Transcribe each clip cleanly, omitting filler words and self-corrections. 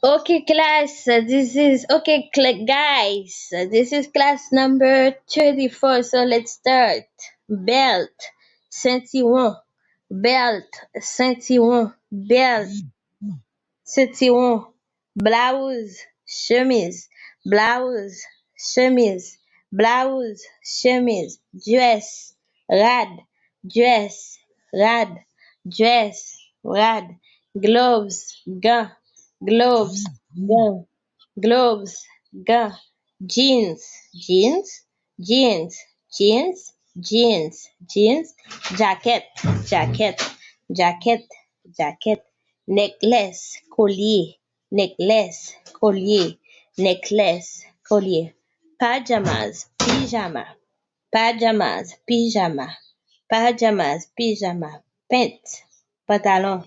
Okay, class. This is okay, guys. This is class number 34. So let's start. Belt, ceinturon, belt, ceinturon, belt, ceinturon, blouse, chemise, blouse, chemise, blouse, chemise, dress, rad, dress, rad, dress, rad, gloves, gants, gloves, gants, gloves, gants, jeans, jeans, jeans, jeans, jeans, jeans, jacket, jacket, jacket, jacket, necklace, collier, necklace, collier, necklace, collier, pajamas, pyjama, pajamas, pyjama, pajamas, pyjama, pants, pantalon,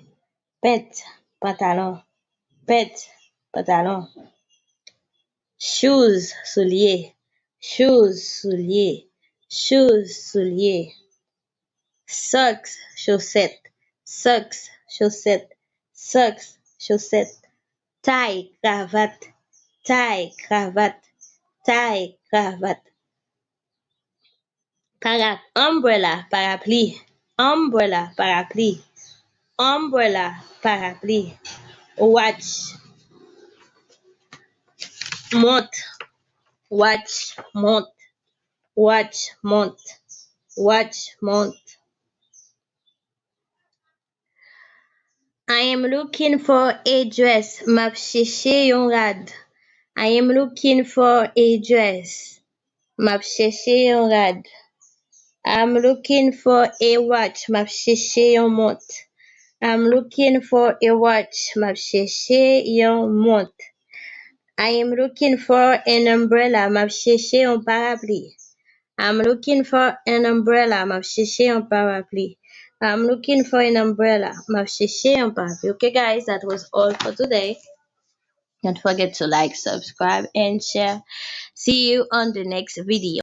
pants, pantalon, pants, pantalon, shoes, soulier, shoes, soulier, shoes, soulier, socks, chaussette, socks, chaussette, socks, chaussette, tie, cravate, tie, cravate, tie, cravate, umbrella, parapluie, umbrella, parapluie, umbrella, parapluie, watch, montre, watch, montre, watch, montre, watch, montre. I am looking for a dress. Map chercher yon rad. I am looking for a dress. Map chercher yon rad. I'm looking for a watch. Map chercher yon montre. I'm looking for a watch. Map chercher yon montre. I am looking for an umbrella. Map chercher yon parapluie. I'm looking for an umbrella. Map chercher yon parapluie. I'm looking for an umbrella. Map chercher yon parapluie. Okay, guys, that was all for today. Don't forget to like, subscribe, and share. See you on the next video.